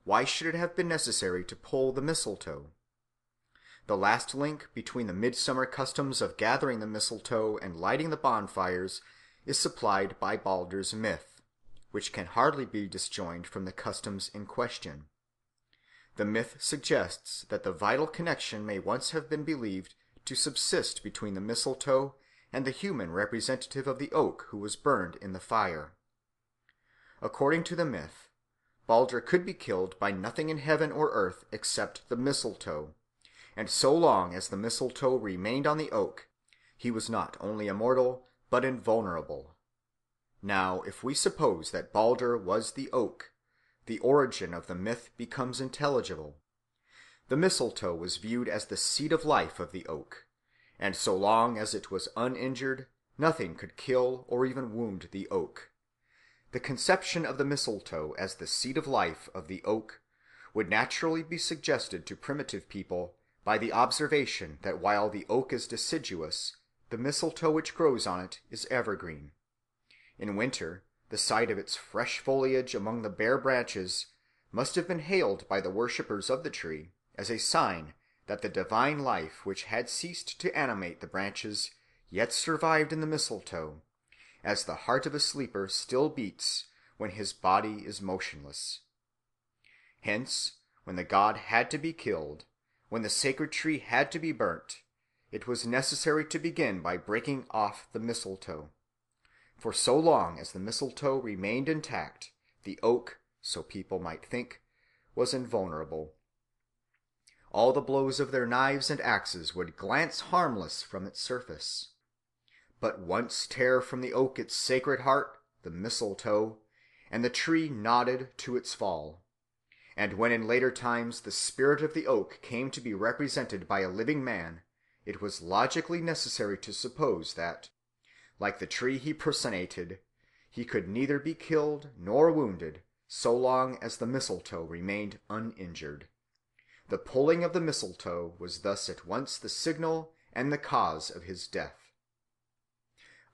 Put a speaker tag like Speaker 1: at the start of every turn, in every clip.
Speaker 1: why should it have been necessary to pull the mistletoe? The last link between the midsummer customs of gathering the mistletoe and lighting the bonfires is supplied by Baldur's myth, which can hardly be disjoined from the customs in question. The myth suggests that the vital connection may once have been believed to subsist between the mistletoe and the human representative of the oak who was burned in the fire. According to the myth, Balder could be killed by nothing in heaven or earth except the mistletoe, and so long as the mistletoe remained on the oak, he was not only immortal but invulnerable. Now, if we suppose that Balder was the oak, the origin of the myth becomes intelligible. The mistletoe was viewed as the seat of life of the oak, and so long as it was uninjured, nothing could kill or even wound the oak. The conception of the mistletoe as the seat of life of the oak would naturally be suggested to primitive people by the observation that while the oak is deciduous, the mistletoe which grows on it is evergreen. In winter, the sight of its fresh foliage among the bare branches must have been hailed by the worshippers of the tree as a sign that the divine life which had ceased to animate the branches yet survived in the mistletoe, as the heart of a sleeper still beats when his body is motionless. Hence, when the god had to be killed, when the sacred tree had to be burnt, it was necessary to begin by breaking off the mistletoe. For so long as the mistletoe remained intact, the oak, so people might think, was invulnerable. All the blows of their knives and axes would glance harmless from its surface. But once tear from the oak its sacred heart, the mistletoe, and the tree nodded to its fall. And when in later times the spirit of the oak came to be represented by a living man, it was logically necessary to suppose that, like the tree he personated, he could neither be killed nor wounded so long as the mistletoe remained uninjured. The pulling of the mistletoe was thus at once the signal and the cause of his death.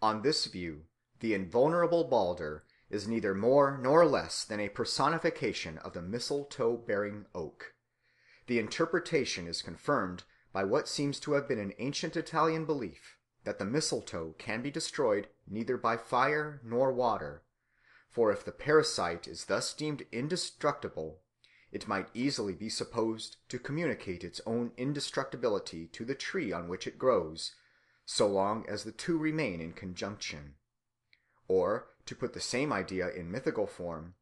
Speaker 1: On this view, the invulnerable Balder is neither more nor less than a personification of the mistletoe-bearing oak. The interpretation is confirmed by what seems to have been an ancient Italian belief that the mistletoe can be destroyed neither by fire nor water, for if the parasite is thus deemed indestructible, it might easily be supposed to communicate its own indestructibility to the tree on which it grows, so long as the two remain in conjunction. Or, to put the same idea in mythical form,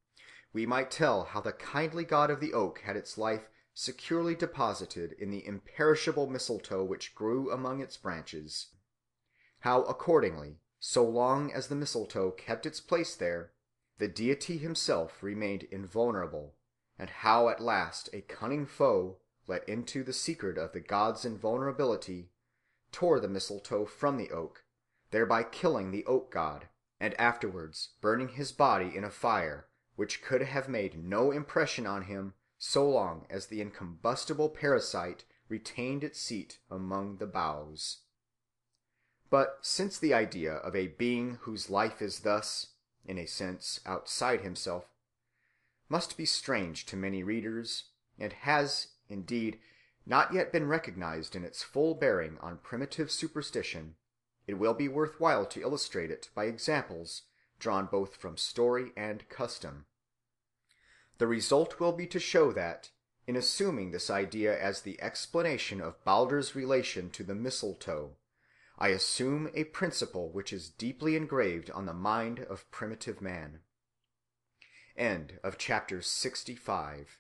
Speaker 1: we might tell how the kindly god of the oak had its life securely deposited in the imperishable mistletoe which grew among its branches. How, accordingly, so long as the mistletoe kept its place there, the deity himself remained invulnerable, and how at last a cunning foe, let into the secret of the god's invulnerability, tore the mistletoe from the oak, thereby killing the oak god, and afterwards burning his body in a fire which could have made no impression on him so long as the incombustible parasite retained its seat among the boughs. But since the idea of a being whose life is thus, in a sense, outside himself, must be strange to many readers, and has, indeed, not yet been recognized in its full bearing on primitive superstition, it will be worth while to illustrate it by examples drawn both from story and custom. The result will be to show that, in assuming this idea as the explanation of Balder's relation to the mistletoe, I assume a principle which is deeply engraved on the mind of primitive man. End of chapter 65.